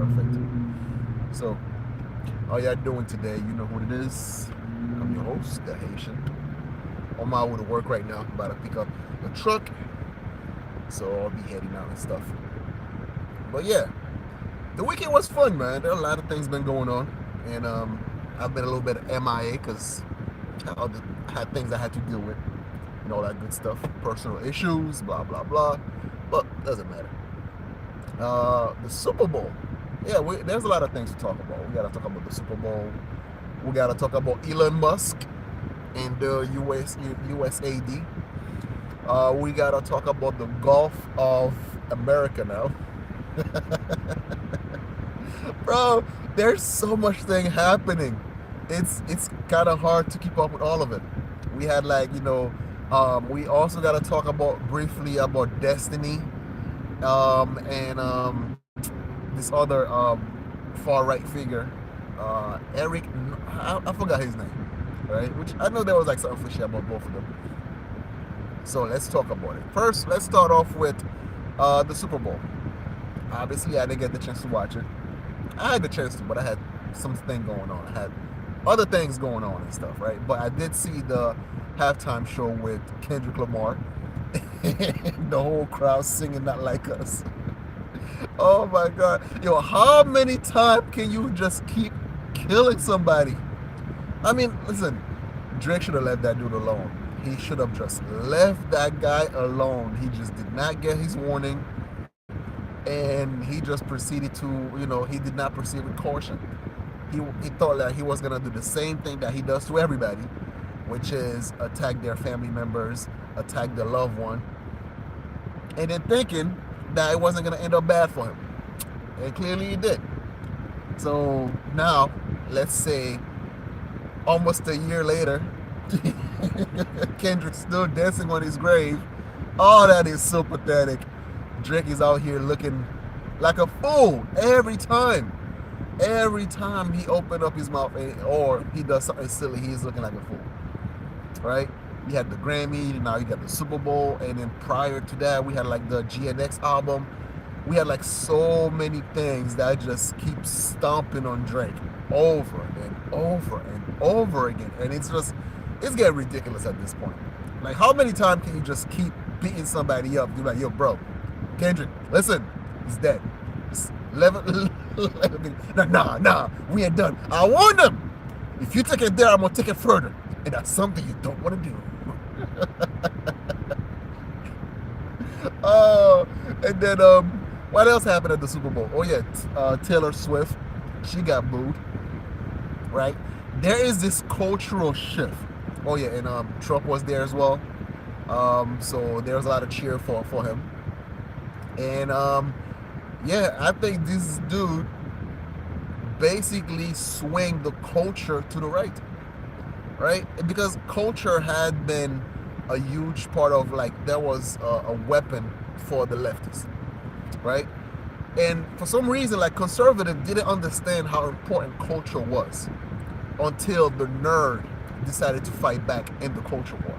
Perfect. So, how y'all doing today? You know what it is. I'm your host, the Haitian. On my way to work right now. I'm about to pick up the truck, so I'll be heading out and stuff. But yeah, the weekend was fun, man. There are a lot of things been going on, and I've been a little bit MIA because I had things I had to deal with, and all that good stuff, personal issues, blah blah blah. But doesn't matter. The Super Bowl. Yeah, there's a lot of things to talk about. We gotta talk about the Super Bowl. We gotta talk about Elon Musk and the USAD. We gotta talk about the Gulf of America now. Bro, there's so much thing happening. It's kind of hard to keep up with all of it. We had we also gotta talk about briefly about Destiny, and this other far right figure, Eric. I forgot his name, right? Which I know there was like something fishy about both of them. So let's talk about it. First, let's start off with the Super Bowl. Obviously, I didn't get the chance to watch it. I had the chance to, but I had something going on. I had other things going on and stuff, right? But I did see the halftime show with Kendrick Lamar and the whole crowd singing "Not Like Us." Oh my God. Yo, how many times can you just keep killing somebody? I mean, listen, Drake should have left that dude alone. He should have just left that guy alone. He just did not get his warning, and he just proceeded to, he did not proceed with caution. He thought that he was going to do the same thing that he does to everybody, which is attack their family members, attack their loved one, and then thinking that it wasn't going to end up bad for him. And clearly it did. So now, let's say almost a year later, Kendrick's still dancing on his grave. Oh, that is so pathetic. Drake is out here looking like a fool every time. Every time he opened up his mouth or he does something silly, he's looking like a fool. Right? We had the Grammy, now you got the Super Bowl, and then prior to that, we had like the GNX album. We had like so many things that just keep stomping on Drake over and over and over again. And it's getting ridiculous at this point. Like, how many times can you just keep beating somebody up? You're like, yo, bro, Kendrick, listen, he's dead. Just nah, we ain't done. I warned him. If you take it there, I'm gonna take it further, and that's something you don't want to do. And then what else happened at the Super Bowl? Oh yeah, Taylor Swift, she got booed. Right? There is this cultural shift. Oh yeah, and Trump was there as well. So there was a lot of cheer for him. And yeah, I think this dude basically swing the culture to the right? Because culture had been a huge part of, like, there was a weapon for the leftists, right? And for some reason, like, conservatives didn't understand how important culture was until the nerd decided to fight back in the culture war.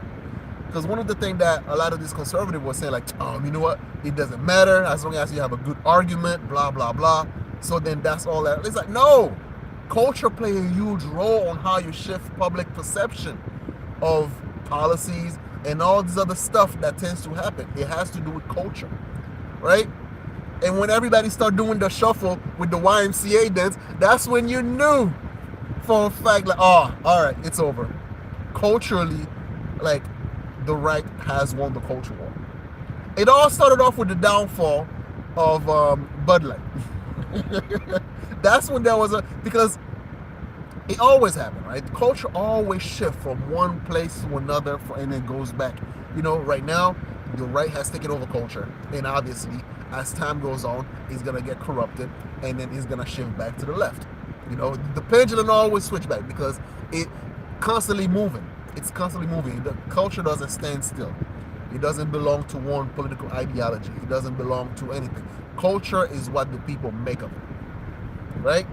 Because one of the things that a lot of these conservatives were saying, like, you know what, it doesn't matter as long as you have a good argument, blah blah blah. So then that's all that. It's like, no, culture play a huge role on how you shift public perception of policies and all this other stuff that tends to happen. It has to do with culture, right? And when everybody started doing the shuffle with the YMCA dance, that's when you knew for a fact, like, oh, all right, it's over. Culturally, like, the right has won the culture war. It all started off with the downfall of Bud Light. That's when there was because it always happened, right? Culture always shifts from one place to another, and then goes back. Right now, the right has taken over culture, and obviously, as time goes on, it's gonna get corrupted, and then it's gonna shift back to the left. The pendulum always switch back because it constantly moving. It's constantly moving. The culture doesn't stand still. It doesn't belong to one political ideology. It doesn't belong to anything. Culture is what the people make of it, right?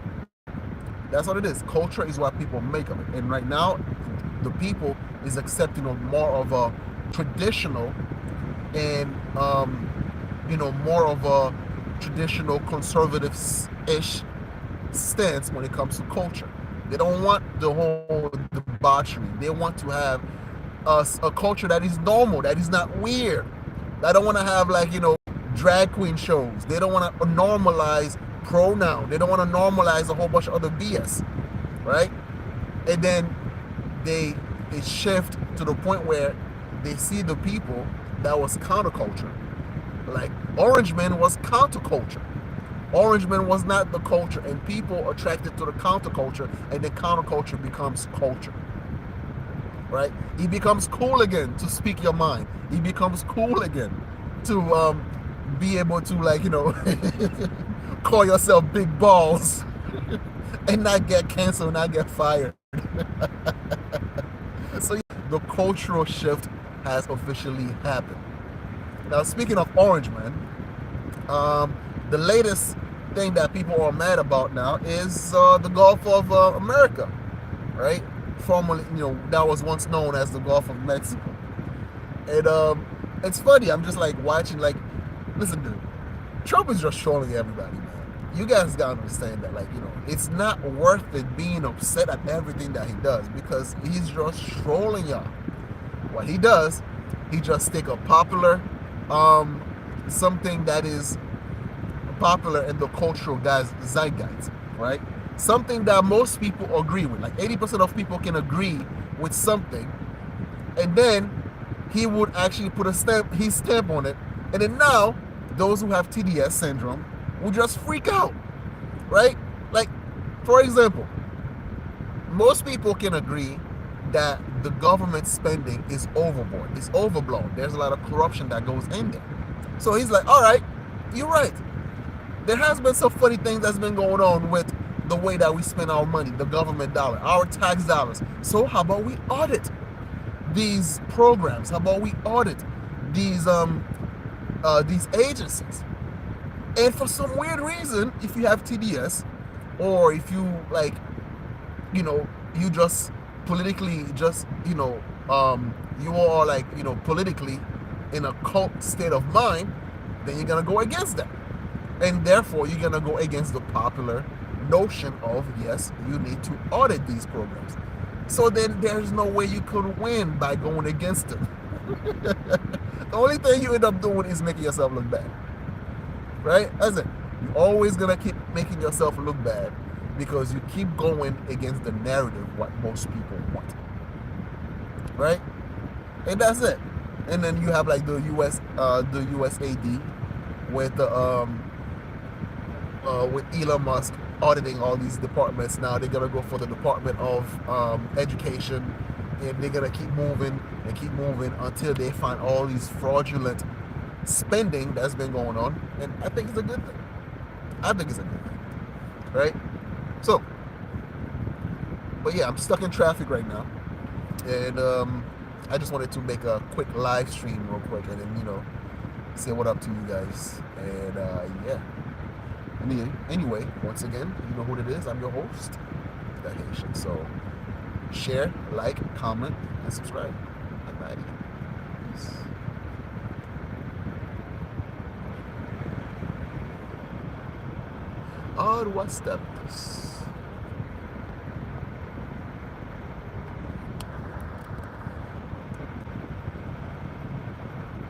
That's what it is. Culture is what people make of it. And right now, the people is accepting of more of a traditional and more of a traditional conservative-ish stance when it comes to culture. They don't want the whole debauchery. They want to have a culture that is normal, that is not weird. They don't want to have, like, drag queen shows. They don't want to normalize pronoun. They don't want to normalize a whole bunch of other BS, right? And then they shift to the point where they see the people that was counterculture. Like, Orange Man was counterculture. Orange Man was not the culture, and people attracted to the counterculture, and the counterculture becomes culture, right? It becomes cool again to speak your mind. It becomes cool again to be able to, like, call yourself big balls and not get canceled, not get fired. So the cultural shift has officially happened. Now, speaking of Orange Man, the latest thing that people are mad about now is the Gulf of America, right? Formerly, that was once known as the Gulf of Mexico. And it's funny, I'm just like watching, like, listen, dude, Trump is just trolling everybody, man. You guys gotta understand that, like, it's not worth it being upset at everything that he does, because he's just trolling y'all. What he does, he just take a popular, something that is popular in the cultural zeitgeist, right? Something that most people agree with, like 80% of people can agree with something, and then he would actually put his stamp on it, and then now those who have TDS syndrome will just freak out, right? Like, for example, most people can agree that the government spending is overboard, it's overblown. There's a lot of corruption that goes in there. So he's like, all right, you're right. There has been some funny things that's been going on with the way that we spend our money, the government dollar, our tax dollars. So how about we audit these programs? How about we audit these agencies? And for some weird reason, if you have TDS, or if you, like, you just politically just, you are, like, politically in a cult state of mind, then you're gonna go against that. And therefore, you're gonna go against the popular notion of, yes, you need to audit these programs. So then there's no way you could win by going against them. The only thing you end up doing is making yourself look bad, right? That's it. You're always gonna keep making yourself look bad because you keep going against the narrative, what most people want, right? And that's it. And then you have, like, the USAD with with Elon Musk auditing all these departments. Now they're gonna go for the Department of Education, and they're gonna keep moving and keep moving until they find all these fraudulent spending that's been going on. And I think it's a good thing. I think it's a good thing, right? So, but yeah, I'm stuck in traffic right now, and I just wanted to make a quick live stream real quick, and then say what up to you guys. And yeah. Anyway, once again, you know who it is. I'm your host, The Haitian. So share, like, comment, and subscribe. Alrighty. Peace. What's that?